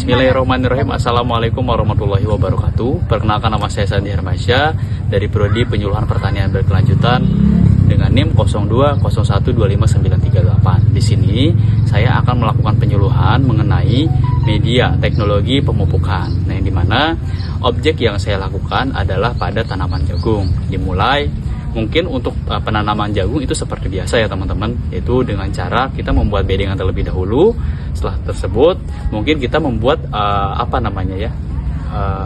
Bismillahirrahmanirrahim. Assalamualaikum warahmatullahi wabarakatuh. Perkenalkan, nama saya Sandi Hermasya dari Prodi Penyuluhan Pertanian Berkelanjutan dengan NIM 0201259938. Di sini saya akan melakukan penyuluhan mengenai media teknologi pemupukan. Nah, yang dimana objek yang saya lakukan adalah pada tanaman jagung. Dimulai mungkin untuk penanaman jagung itu seperti biasa ya teman-teman, yaitu dengan cara kita membuat bedengan terlebih dahulu. Setelah tersebut mungkin kita membuat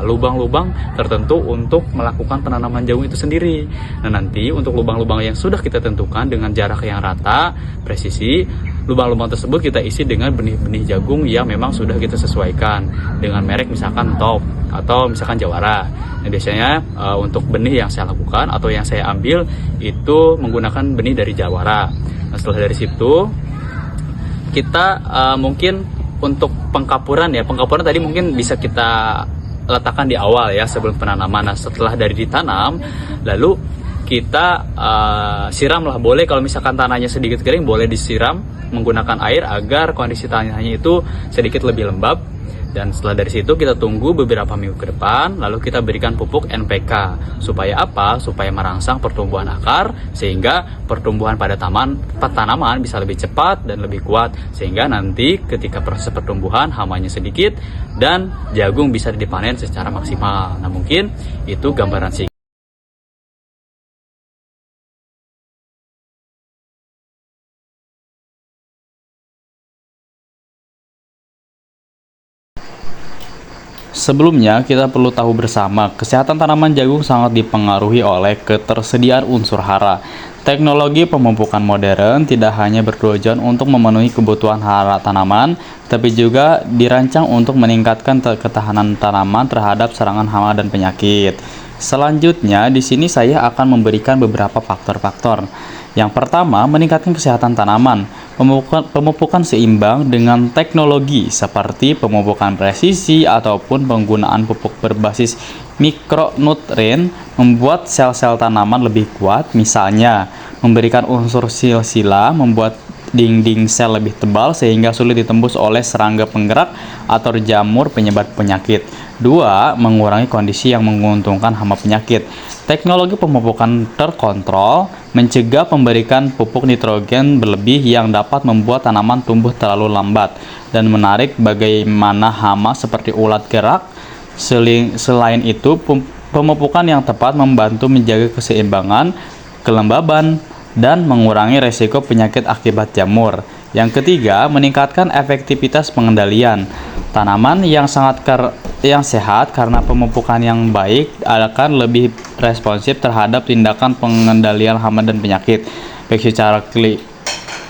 lubang-lubang tertentu untuk melakukan penanaman jagung itu sendiri. Nah, nanti untuk lubang-lubang yang sudah kita tentukan dengan jarak yang rata, presisi, lubang-lubang tersebut kita isi dengan benih-benih jagung yang memang sudah kita sesuaikan dengan merek, misalkan Top atau misalkan Jawara. Nah, biasanya untuk benih yang saya lakukan atau yang saya ambil itu menggunakan benih dari Jawara. Nah, setelah dari situ kita mungkin untuk pengkapuran tadi mungkin bisa kita letakkan di awal ya, sebelum penanaman. Nah, setelah dari ditanam, lalu kita siram lah, boleh kalau misalkan tanahnya sedikit kering boleh disiram menggunakan air agar kondisi tanahnya itu sedikit lebih lembab. Dan setelah dari situ kita tunggu beberapa minggu ke depan, lalu kita berikan pupuk NPK. Supaya apa? Supaya merangsang pertumbuhan akar, sehingga pertumbuhan pada tanaman bisa lebih cepat dan lebih kuat. Sehingga nanti ketika proses pertumbuhan hamanya sedikit dan jagung bisa dipanen secara maksimal. Nah, mungkin itu gambaran singkat. Sebelumnya, kita perlu tahu bersama, kesehatan tanaman jagung sangat dipengaruhi oleh ketersediaan unsur hara. Teknologi pemupukan modern tidak hanya bertujuan untuk memenuhi kebutuhan hara tanaman, tapi juga dirancang untuk meningkatkan ketahanan tanaman terhadap serangan hama dan penyakit. Selanjutnya, di sini saya akan memberikan beberapa faktor-faktor. Yang pertama, meningkatkan kesehatan tanaman. Pemupukan seimbang dengan teknologi seperti pemupukan presisi ataupun penggunaan pupuk berbasis mikronutrien membuat sel-sel tanaman lebih kuat. Misalnya, memberikan unsur silsila membuat dinding sel lebih tebal sehingga sulit ditembus oleh serangga penggerak atau jamur penyebar penyakit. 2. Mengurangi kondisi yang menguntungkan hama penyakit. Teknologi pemupukan terkontrol mencegah pemberikan pupuk nitrogen berlebih yang dapat membuat tanaman tumbuh terlalu lambat dan menarik bagaimana hama seperti ulat gerak. Selain itu, pemupukan yang tepat membantu menjaga keseimbangan, kelembaban, dan mengurangi resiko penyakit akibat jamur. Yang ketiga, meningkatkan efektivitas pengendalian. Tanaman yang sehat karena pemupukan yang baik akan lebih responsif terhadap tindakan pengendalian hama dan penyakit, baik secara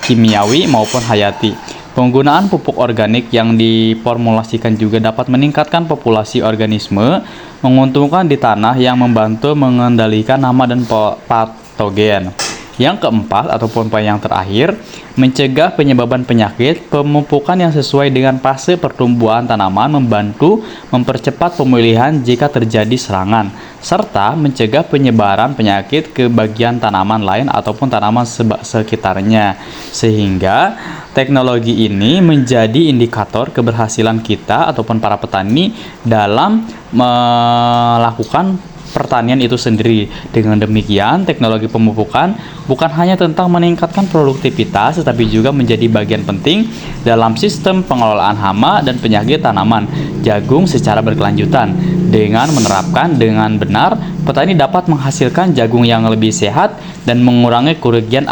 kimiawi maupun hayati. Penggunaan pupuk organik yang diformulasikan juga dapat meningkatkan populasi organisme menguntungkan di tanah yang membantu mengendalikan hama dan patogen. Yang keempat ataupun poin yang terakhir, mencegah penyebaran penyakit. Pemupukan yang sesuai dengan fase pertumbuhan tanaman membantu mempercepat pemulihan jika terjadi serangan, serta mencegah penyebaran penyakit ke bagian tanaman lain ataupun tanaman sekitarnya. Sehingga teknologi ini menjadi indikator keberhasilan kita ataupun para petani dalam melakukan pertanian itu sendiri. Dengan demikian, teknologi pemupukan bukan hanya tentang meningkatkan produktivitas, tetapi juga menjadi bagian penting dalam sistem pengelolaan hama dan penyakit tanaman jagung secara berkelanjutan. Dengan menerapkan dengan benar, petani dapat menghasilkan jagung yang lebih sehat dan mengurangi kerugian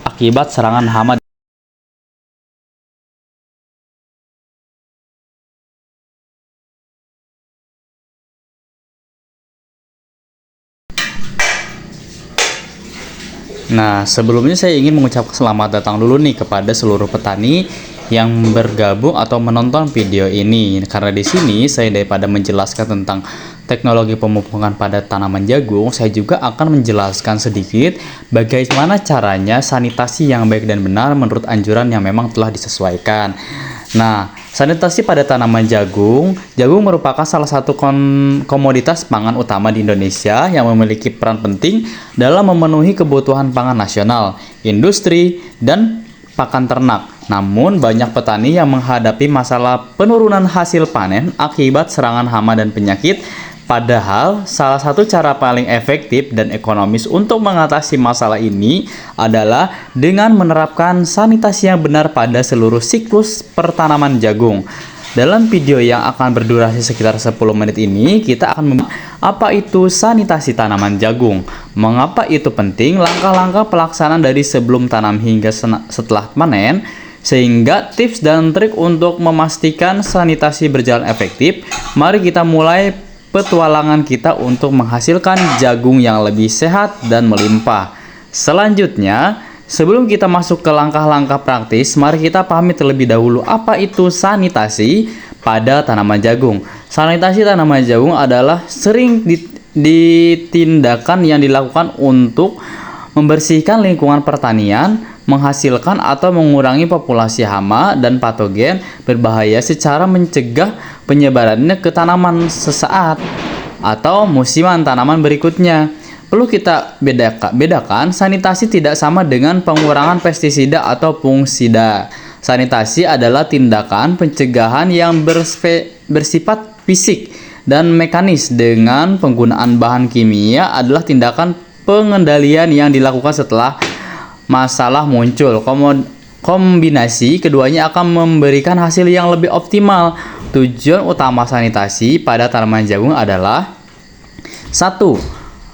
akibat serangan hama. Nah, sebelumnya saya ingin mengucapkan selamat datang dulu nih kepada seluruh petani yang bergabung atau menonton video ini. Karena di sini saya daripada menjelaskan tentang teknologi pemupukan pada tanaman jagung, saya juga akan menjelaskan sedikit bagaimana caranya sanitasi yang baik dan benar menurut anjuran yang memang telah disesuaikan. Nah, sanitasi pada tanaman jagung merupakan salah satu komoditas pangan utama di Indonesia yang memiliki peran penting dalam memenuhi kebutuhan pangan nasional, industri, dan pakan ternak. Namun, banyak petani yang menghadapi masalah penurunan hasil panen akibat serangan hama dan penyakit. Padahal, salah satu cara paling efektif dan ekonomis untuk mengatasi masalah ini adalah dengan menerapkan sanitasi yang benar pada seluruh siklus pertanaman jagung. Dalam video yang akan berdurasi sekitar 10 menit ini, kita akan membahas apa itu sanitasi tanaman jagung, mengapa itu penting, langkah-langkah pelaksanaan dari sebelum tanam hingga setelah panen, sehingga tips dan trik untuk memastikan sanitasi berjalan efektif. Mari kita mulai petualangan kita untuk menghasilkan jagung yang lebih sehat dan melimpah. Selanjutnya, sebelum kita masuk ke langkah-langkah praktis, mari kita pahami terlebih dahulu apa itu sanitasi pada tanaman jagung. Sanitasi tanaman jagung adalah sering ditindakan yang dilakukan untuk membersihkan lingkungan pertanian, menghasilkan atau mengurangi populasi hama dan patogen berbahaya secara mencegah penyebarannya ke tanaman sesaat atau musiman tanaman berikutnya. Perlu kita bedakan, sanitasi tidak sama dengan pengurangan pestisida atau fungisida. Sanitasi adalah tindakan pencegahan yang bersifat fisik dan mekanis, dengan penggunaan bahan kimia adalah tindakan pengendalian yang dilakukan setelah masalah muncul. Kombinasi keduanya akan memberikan hasil yang lebih optimal. Tujuan utama sanitasi pada tanaman jagung adalah 1.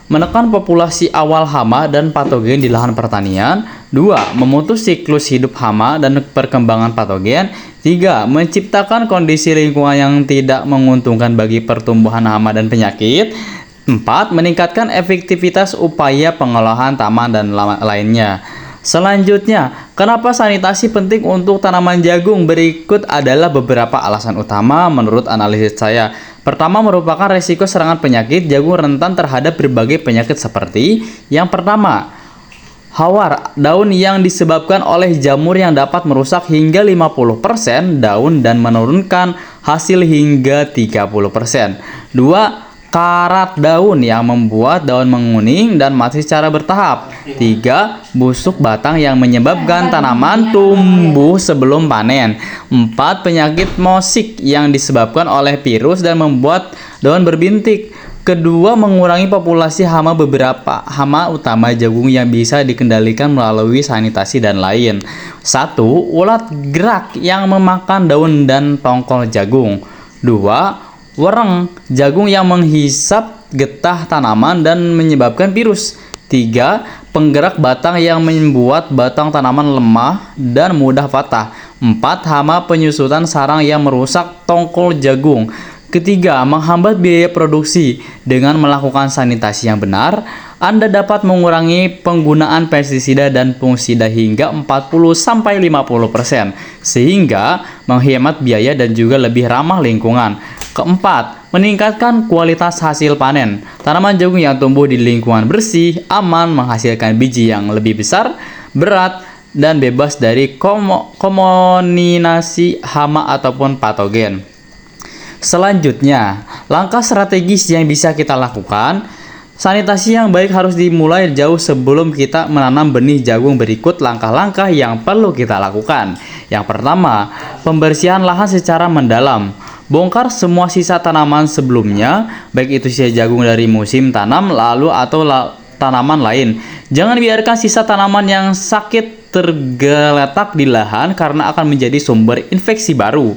Menekan populasi awal hama dan patogen di lahan pertanian. 2. Memutus siklus hidup hama dan perkembangan patogen. 3. Menciptakan kondisi lingkungan yang tidak menguntungkan bagi pertumbuhan hama dan penyakit. 4. Meningkatkan efektivitas upaya pengolahan taman dan lainnya. Selanjutnya, kenapa sanitasi penting untuk tanaman jagung? Berikut adalah beberapa alasan utama menurut analisis saya. Pertama, merupakan resiko serangan penyakit. Jagung rentan terhadap berbagai penyakit seperti yang pertama, hawar daun yang disebabkan oleh jamur yang dapat merusak hingga 50% daun dan menurunkan hasil hingga 30%. 2. Karat daun yang membuat daun menguning dan mati secara bertahap. 3. Busuk batang yang menyebabkan tanaman tumbuh sebelum panen. 4. Penyakit mosik yang disebabkan oleh virus dan membuat daun berbintik. Kedua, mengurangi populasi hama. Beberapa hama utama jagung yang bisa dikendalikan melalui sanitasi dan lain. 1. Ulat gerak yang memakan daun dan tongkol jagung. 2. Wereng jagung yang menghisap getah tanaman dan menyebabkan virus. 3. Penggerak batang yang membuat batang tanaman lemah dan mudah patah. 4. Hama penyusutan sarang yang merusak tongkol jagung. Ketiga, menghambat biaya produksi. Dengan melakukan sanitasi yang benar, Anda dapat mengurangi penggunaan pestisida dan fungisida hingga 40-50%, sehingga menghemat biaya dan juga lebih ramah lingkungan. Keempat, meningkatkan kualitas hasil panen. Tanaman jagung yang tumbuh di lingkungan bersih, aman, menghasilkan biji yang lebih besar, berat, dan bebas dari kontaminasi hama ataupun patogen. Selanjutnya, langkah strategis yang bisa kita lakukan. Sanitasi yang baik harus dimulai jauh sebelum kita menanam benih jagung. Berikut langkah-langkah yang perlu kita lakukan. Yang pertama, pembersihan lahan secara mendalam. Bongkar semua sisa tanaman sebelumnya, baik itu sisa jagung dari musim tanam lalu atau tanaman lain. Jangan biarkan sisa tanaman yang sakit tergeletak di lahan karena akan menjadi sumber infeksi baru.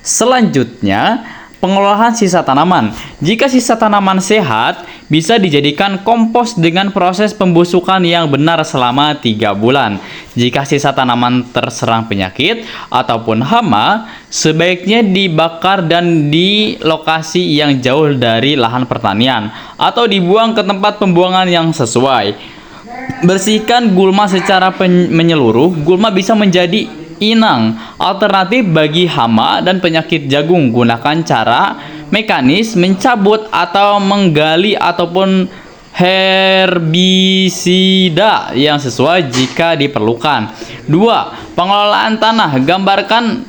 Selanjutnya, pengolahan sisa tanaman. Jika sisa tanaman sehat, bisa dijadikan kompos dengan proses pembusukan yang benar selama 3 bulan. Jika sisa tanaman terserang penyakit ataupun hama, sebaiknya dibakar dan di lokasi yang jauh dari lahan pertanian atau dibuang ke tempat pembuangan yang sesuai. Bersihkan gulma secara menyeluruh. Gulma bisa menjadi inang alternatif bagi hama dan penyakit jagung. Gunakan cara mekanis mencabut atau menggali ataupun herbisida yang sesuai jika diperlukan. 2. Pengelolaan tanah. Gambarkan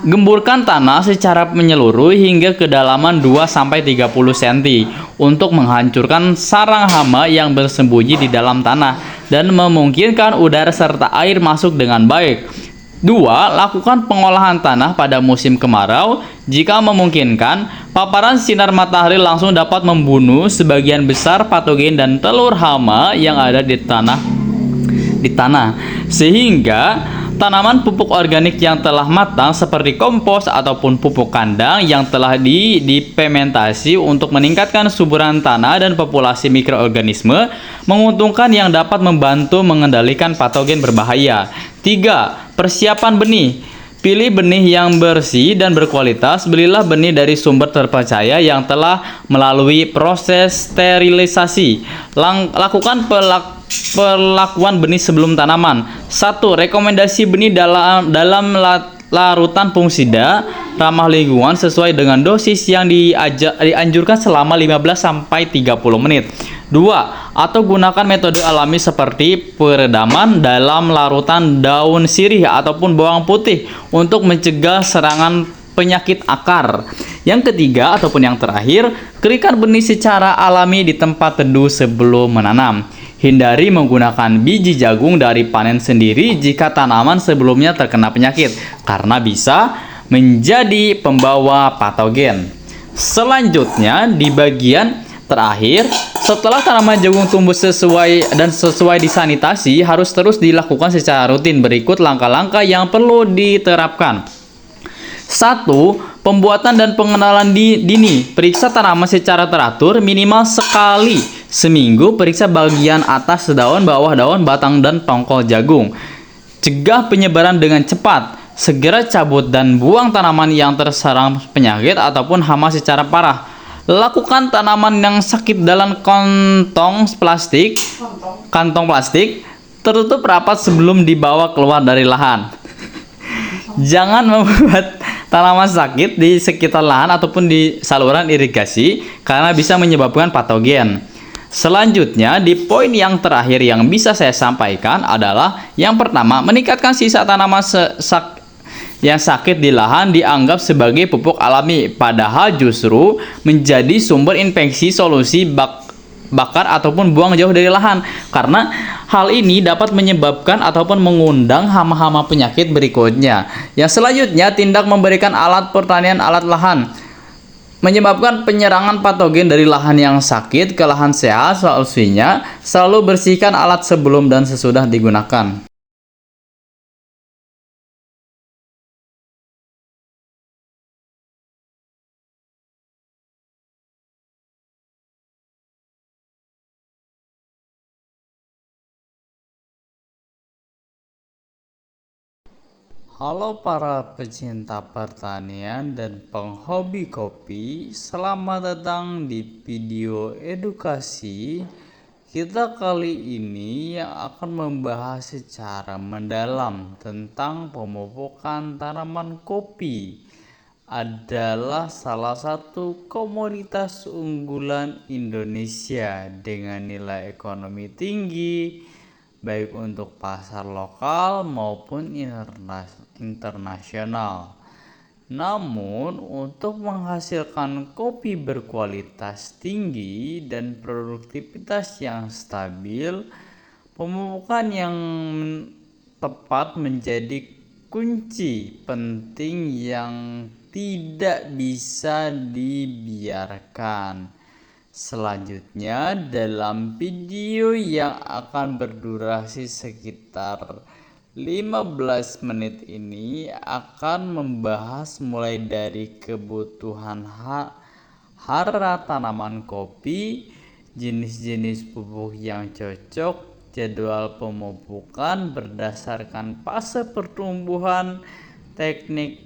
Gemburkan tanah secara menyeluruh hingga kedalaman 2-30 cm untuk menghancurkan sarang hama yang bersembunyi di dalam tanah dan memungkinkan udara serta air masuk dengan baik. 2. Lakukan pengolahan tanah pada musim kemarau. Jika memungkinkan, paparan sinar matahari langsung dapat membunuh sebagian besar patogen dan telur hama yang ada di tanah, sehingga tanaman pupuk organik yang telah matang seperti kompos ataupun pupuk kandang yang telah difermentasi untuk meningkatkan suburan tanah dan populasi mikroorganisme menguntungkan yang dapat membantu mengendalikan patogen berbahaya. 3. Persiapan benih. Pilih benih yang bersih dan berkualitas. Belilah benih dari sumber terpercaya yang telah melalui proses sterilisasi. Lakukan perlakuan benih sebelum tanaman. 1. Rekomendasi benih dalam larutan fungisida ramah lingkungan sesuai dengan dosis yang dianjurkan selama 15-30 menit. 2. Atau gunakan metode alami seperti peredaman dalam larutan daun sirih ataupun bawang putih untuk mencegah serangan penyakit akar. Yang ketiga ataupun yang terakhir, keringkan benih secara alami di tempat teduh sebelum menanam. Hindari menggunakan biji jagung dari panen sendiri jika tanaman sebelumnya terkena penyakit, karena bisa menjadi pembawa patogen. Selanjutnya, di bagian terakhir, setelah tanaman jagung tumbuh sesuai disanitasi, harus terus dilakukan secara rutin. Berikut langkah-langkah yang perlu diterapkan. 1. Pembuatan dan pengenalan dini. Periksa tanaman secara teratur, minimal sekali seminggu. Periksa bagian atas daun, bawah daun, batang, dan tongkol jagung. Cegah penyebaran dengan cepat. Segera cabut dan buang tanaman yang terserang penyakit ataupun hama secara parah. Lakukan tanaman yang sakit dalam kantong plastik tertutup rapat sebelum dibawa keluar dari lahan. Jangan membuat tanaman sakit di sekitar lahan ataupun di saluran irigasi karena bisa menyebabkan patogen. Selanjutnya, di poin yang terakhir yang bisa saya sampaikan adalah yang pertama, meningkatkan sisa tanaman yang sakit di lahan dianggap sebagai pupuk alami, padahal justru menjadi sumber infeksi. Solusi bakar ataupun buang jauh dari lahan, karena hal ini dapat menyebabkan ataupun mengundang hama-hama penyakit berikutnya. Yang selanjutnya, tindak memberikan alat pertanian alat lahan menyebabkan penyerangan patogen dari lahan yang sakit ke lahan sehat. Solusinya, selalu bersihkan alat sebelum dan sesudah digunakan. Halo para pecinta pertanian dan penghobi kopi, selamat datang di video edukasi. Kita kali ini yang akan membahas secara mendalam tentang pemupukan tanaman kopi. Adalah salah satu komoditas unggulan Indonesia dengan nilai ekonomi tinggi, baik untuk pasar lokal maupun internasional. Namun, untuk menghasilkan kopi berkualitas tinggi dan produktivitas yang stabil, pemupukan yang tepat menjadi kunci penting yang tidak bisa dibiarkan. Selanjutnya, dalam video yang akan berdurasi sekitar 15 menit ini akan membahas mulai dari kebutuhan hara tanaman kopi, jenis-jenis pupuk yang cocok, jadwal pemupukan berdasarkan fase pertumbuhan, teknik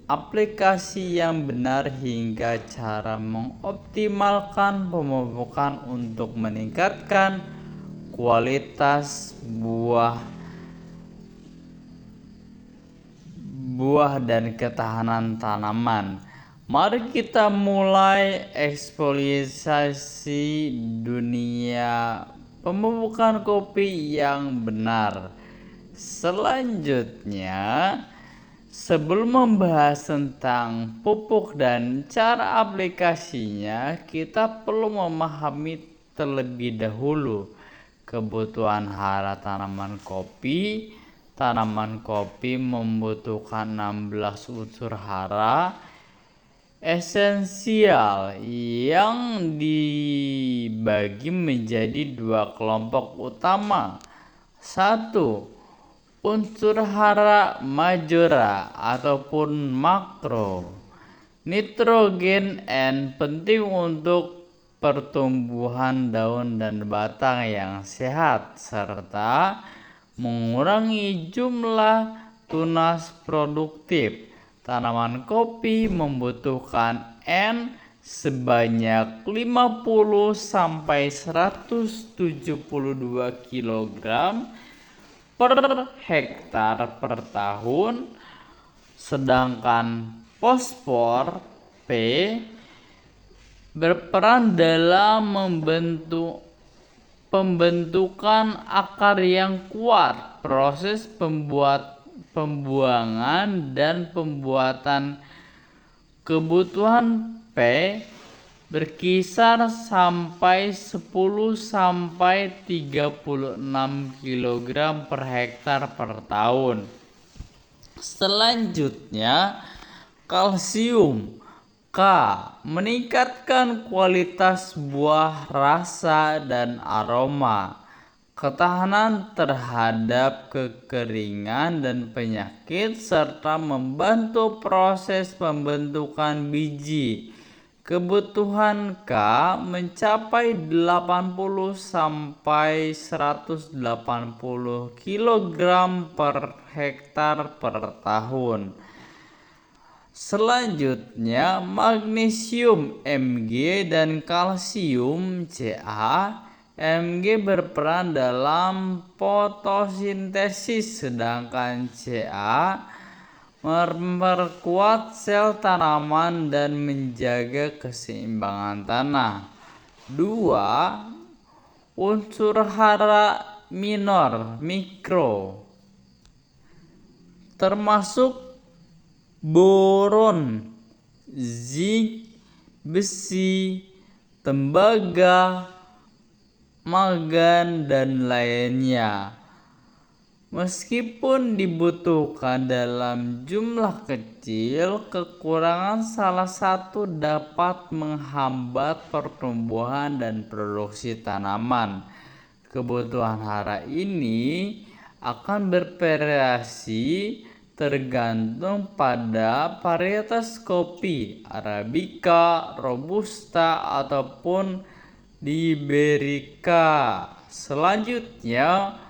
aplikasi yang benar, hingga cara mengoptimalkan pemupukan untuk meningkatkan kualitas buah dan ketahanan tanaman. Mari kita mulai eksplorasi dunia pemupukan kopi yang benar. Selanjutnya, Sebelum membahas tentang pupuk dan cara aplikasinya, kita perlu memahami terlebih dahulu kebutuhan hara tanaman kopi. Tanaman kopi membutuhkan 16 unsur hara esensial yang dibagi menjadi dua kelompok utama. 1. Unsur hara majora ataupun makro. Nitrogen N penting untuk pertumbuhan daun dan batang yang sehat serta mengurangi jumlah tunas produktif. Tanaman kopi membutuhkan N sebanyak 50 sampai 172 kg per hektar per tahun, sedangkan fosfor P berperan dalam pembentukan akar yang kuat, proses pembuangan dan pembuatan. Kebutuhan P berkisar sampai 10 sampai 36 kg per hektar per tahun. Selanjutnya, kalsium K meningkatkan kualitas buah, rasa dan aroma, ketahanan terhadap kekeringan dan penyakit serta membantu proses pembentukan biji. Kebutuhan K mencapai 80 sampai 180 kg per hektar per tahun. Selanjutnya, magnesium Mg dan kalsium Ca. Mg berperan dalam fotosintesis, sedangkan Ca memperkuat sel tanaman dan menjaga keseimbangan tanah. 2. Unsur hara minor mikro termasuk boron, zinc, besi, tembaga, mangan dan lainnya. Meskipun dibutuhkan dalam jumlah kecil, kekurangan salah satu dapat menghambat pertumbuhan dan produksi tanaman. Kebutuhan hara ini akan bervariasi tergantung pada varietas kopi, Arabica, Robusta ataupun Liberica. Selanjutnya,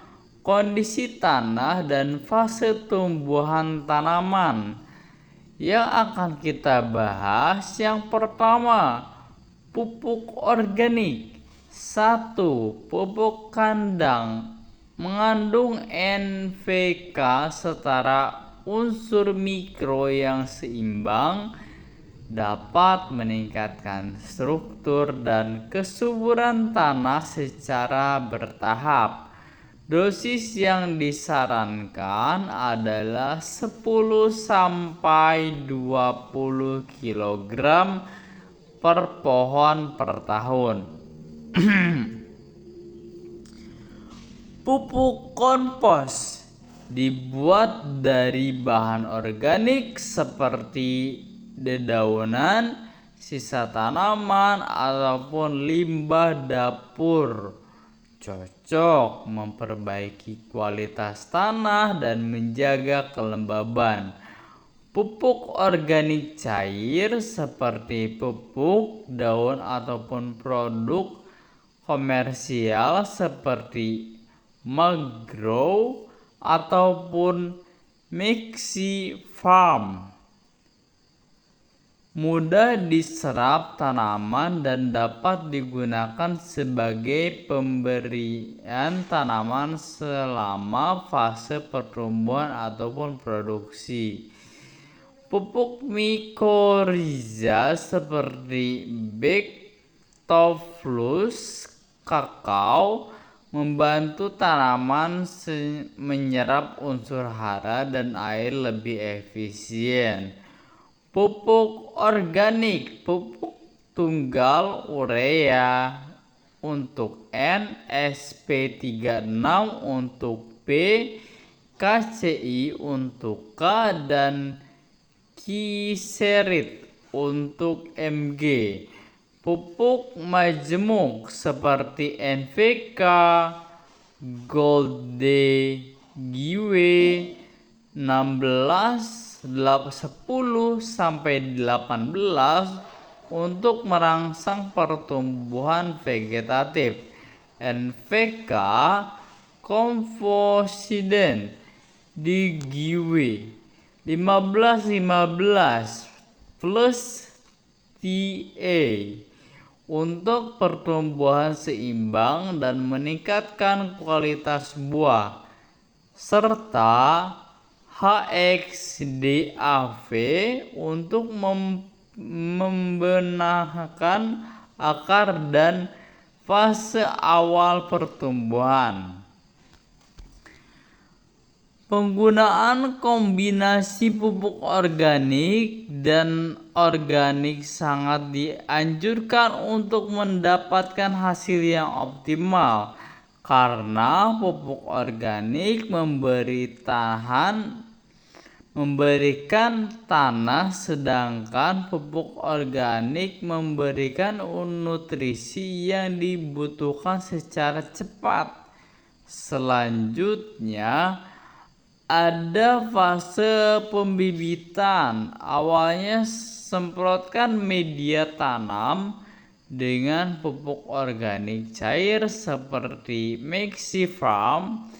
kondisi tanah dan fase tumbuhan tanaman yang akan kita bahas. Yang pertama, pupuk organik. 1. Pupuk kandang mengandung NPK setara unsur mikro yang seimbang, dapat meningkatkan struktur dan kesuburan tanah secara bertahap. Dosis yang disarankan adalah 10 sampai 20 kg per pohon per tahun. Pupuk kompos dibuat dari bahan organik seperti dedaunan, sisa tanaman ataupun limbah dapur. Cocok memperbaiki kualitas tanah dan menjaga kelembaban. Pupuk organik cair seperti pupuk daun ataupun produk komersial seperti Maggrow ataupun Mixi Farm mudah diserap tanaman dan dapat digunakan sebagai pemberian tanaman selama fase pertumbuhan ataupun produksi. Pupuk mikorizа seperti Bactoflus, kakao, membantu tanaman menyerap unsur hara dan air lebih efisien. Pupuk organik, pupuk tunggal urea untuk N, SP36 untuk P, KCI untuk K, dan Kiserit untuk Mg. Pupuk majemuk seperti NPK, Golde, Giwe 16, 10 sampai 18 untuk merangsang pertumbuhan vegetatif. NPK Komposiden di Giwe 15-15 plus TA untuk pertumbuhan seimbang dan meningkatkan kualitas buah, serta HXDAV untuk membenahkan akar dan fase awal pertumbuhan. Penggunaan kombinasi pupuk organik dan organik sangat dianjurkan untuk mendapatkan hasil yang optimal, karena pupuk organik memberikan tanah, sedangkan pupuk organik memberikan nutrisi yang dibutuhkan secara cepat. Selanjutnya ada fase pembibitan. Awalnya semprotkan media tanam dengan pupuk organik cair seperti Maxifarm.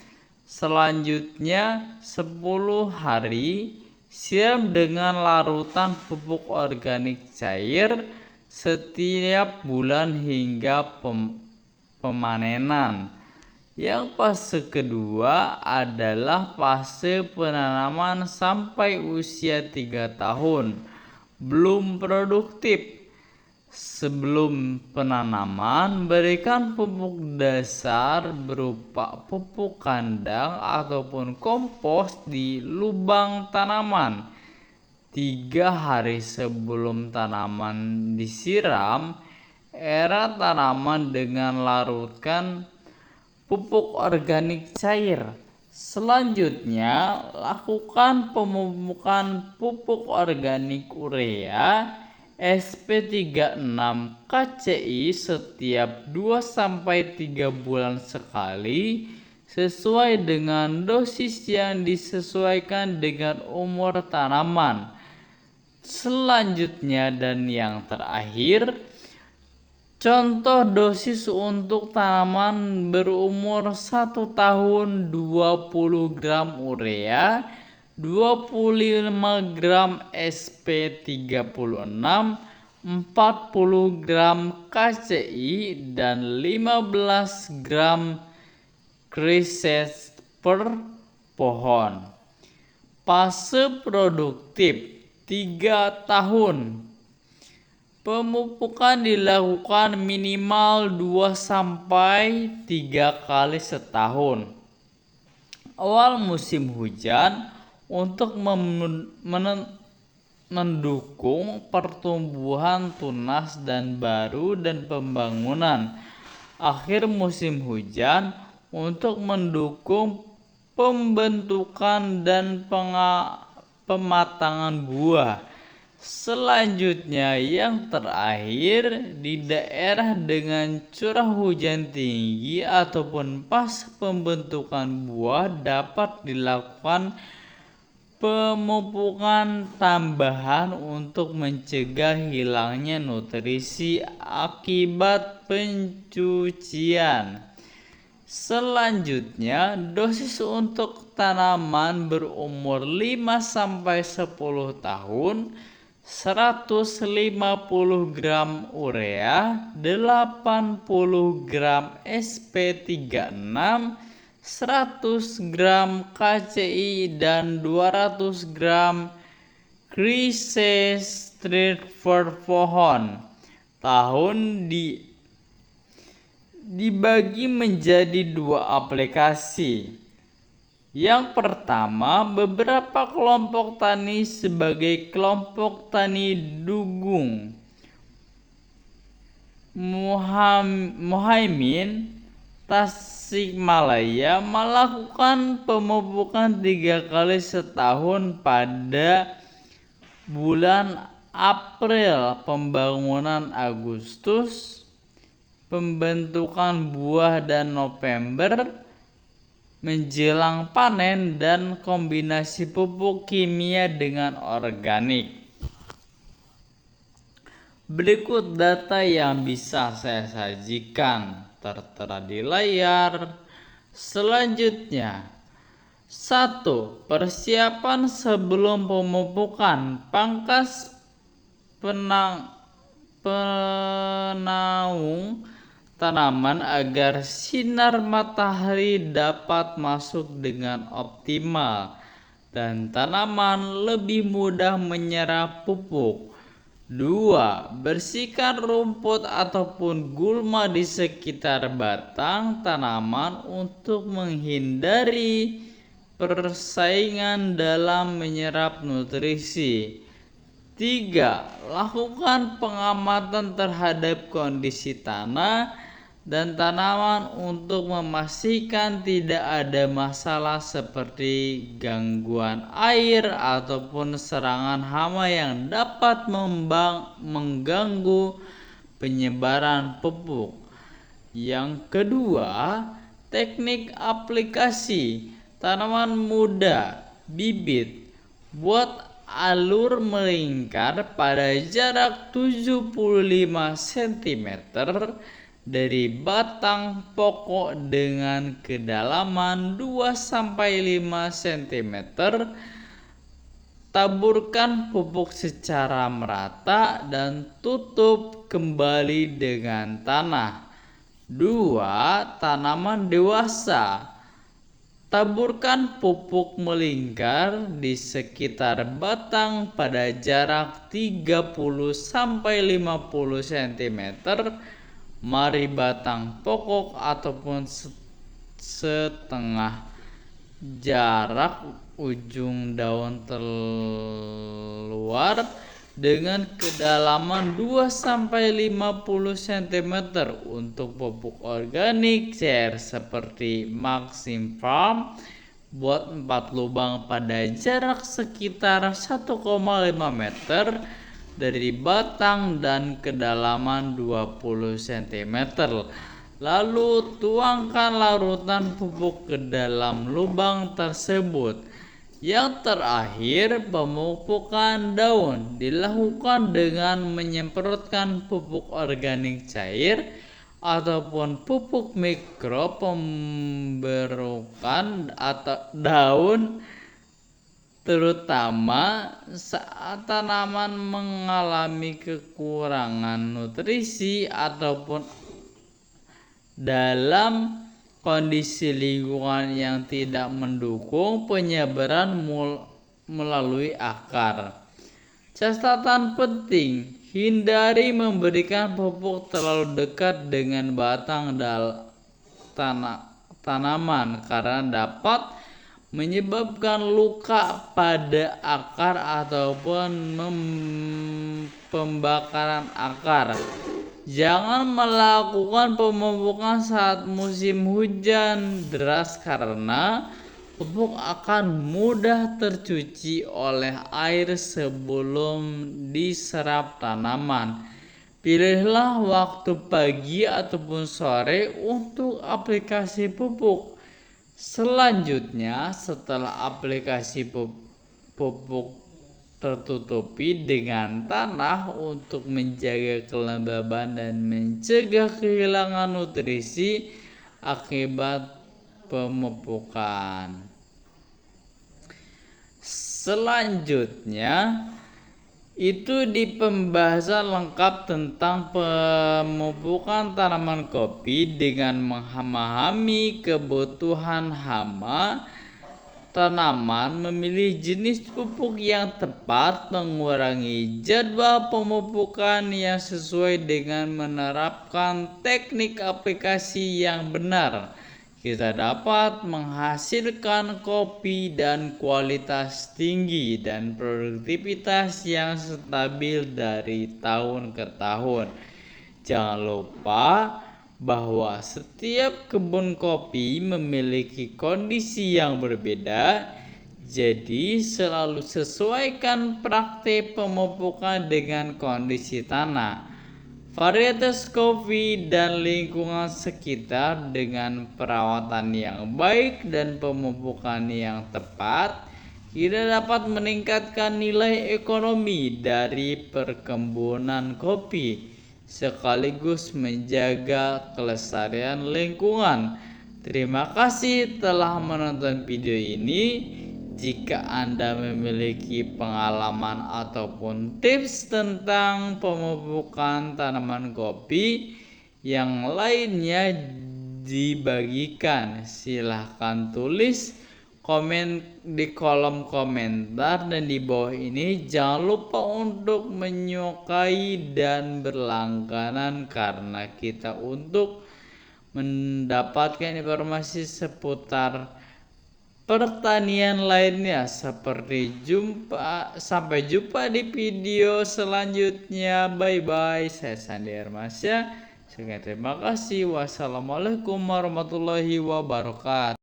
Selanjutnya 10 hari siram dengan larutan pupuk organik cair setiap bulan hingga pemanenan. Yang fase kedua adalah fase penanaman sampai usia 3 tahun, belum produktif. Sebelum penanaman, berikan pupuk dasar berupa pupuk kandang ataupun kompos di lubang tanaman. 3 hari sebelum tanaman disiram, era tanaman dengan larutkan pupuk organik cair. Selanjutnya, lakukan pemupukan pupuk organik urea SP36 KCI setiap 2-3 bulan sekali sesuai dengan dosis yang disesuaikan dengan umur tanaman. Selanjutnya dan yang terakhir, contoh dosis untuk tanaman berumur 1 tahun: 20 gram urea, 25 gram SP36, 40 gram KCI, dan 15 gram Krises per pohon. Fase produktif 3 tahun. Pemupukan dilakukan minimal 2-3 kali setahun. Awal musim hujan untuk mendukung pertumbuhan tunas dan baru dan pembangunan. Akhir musim hujan untuk mendukung pembentukan dan pematangan buah. Selanjutnya yang terakhir, di daerah dengan curah hujan tinggi ataupun pas pembentukan buah dapat dilakukan pemupukan tambahan untuk mencegah hilangnya nutrisi akibat pencucian. Selanjutnya, dosis untuk tanaman berumur 5-10 tahun: 150 gram urea, 80 gram SP36, 100 gram KCI, dan 200 gram Krises per pohon. Tahun dibagi menjadi dua aplikasi. Yang pertama, beberapa kelompok tani sebagai kelompok tani Dugung Muhaimin Tasikmalaya melakukan pemupukan 3 kali setahun pada bulan April, pembangunan Agustus, pembentukan buah dan November, menjelang panen, dan kombinasi pupuk kimia dengan organik. Berikut data yang bisa saya sajikan, tertera di layar. Selanjutnya, 1. Persiapan sebelum pemupukan. Pangkas penaung tanaman agar sinar matahari dapat masuk dengan optimal dan tanaman lebih mudah menyerap pupuk. 2. Bersihkan rumput ataupun gulma di sekitar batang tanaman untuk menghindari persaingan dalam menyerap nutrisi. 3. Lakukan pengamatan terhadap kondisi tanah dan tanaman untuk memastikan tidak ada masalah seperti gangguan air ataupun serangan hama yang dapat mengganggu penyebaran pupuk. Yang kedua, teknik aplikasi tanaman muda bibit. Buat alur melingkar pada jarak 75 cm dari batang pokok dengan kedalaman 2-5 cm. Taburkan pupuk secara merata dan tutup kembali dengan tanah. 2. Tanaman dewasa. Taburkan pupuk melingkar di sekitar batang pada jarak 30-50 cm. Mari batang pokok ataupun setengah jarak ujung daun terluar dengan kedalaman 2-50 cm. Untuk pupuk organik cair seperti Maxim Farm, buat 4 lubang pada jarak sekitar 1,5 meter dari batang dan kedalaman 20 cm. Lalu tuangkan larutan pupuk ke dalam lubang tersebut. Yang terakhir, pemupukan daun dilakukan dengan menyemprotkan pupuk organik cair ataupun pupuk mikro pemberukan atau daun, terutama saat tanaman mengalami kekurangan nutrisi ataupun dalam kondisi lingkungan yang tidak mendukung penyebaran melalui akar. Catatan penting, hindari memberikan pupuk terlalu dekat dengan batang tanaman karena dapat menyebabkan luka pada akar ataupun pembakaran akar. Jangan melakukan pemupukan saat musim hujan deras karena pupuk akan mudah tercuci oleh air sebelum diserap tanaman. Pilihlah waktu pagi ataupun sore untuk aplikasi pupuk. Selanjutnya, setelah aplikasi pupuk tertutupi dengan tanah untuk menjaga kelembaban dan mencegah kehilangan nutrisi akibat pemupukan. Selanjutnya, itu di pembahasan lengkap tentang pemupukan tanaman kopi dengan memahami kebutuhan hama tanaman memilih jenis pupuk yang tepat, mengurangi jadwal pemupukan yang sesuai dengan menerapkan teknik aplikasi yang benar, kita dapat menghasilkan kopi dan kualitas tinggi dan produktivitas yang stabil dari tahun ke tahun. Jangan lupa bahwa setiap kebun kopi memiliki kondisi yang berbeda, jadi selalu sesuaikan praktik pemupukan dengan kondisi tanah, varietas kopi, dan lingkungan sekitar. Dengan perawatan yang baik dan pemupukan yang tepat, kita dapat meningkatkan nilai ekonomi dari perkebunan kopi sekaligus menjaga kelestarian lingkungan. Terima kasih telah menonton video ini. Jika Anda memiliki pengalaman ataupun tips tentang pemupukan tanaman kopi yang lainnya dibagikan, silahkan tulis komen di kolom komentar, dan di bawah ini jangan lupa untuk menyukai dan berlangganan karena kita untuk mendapatkan informasi seputar pertanian lainnya. Sampai jumpa di video selanjutnya. Bye bye. Saya Sandi Hermasya. Terima kasih. Wassalamualaikum warahmatullahi wabarakatuh.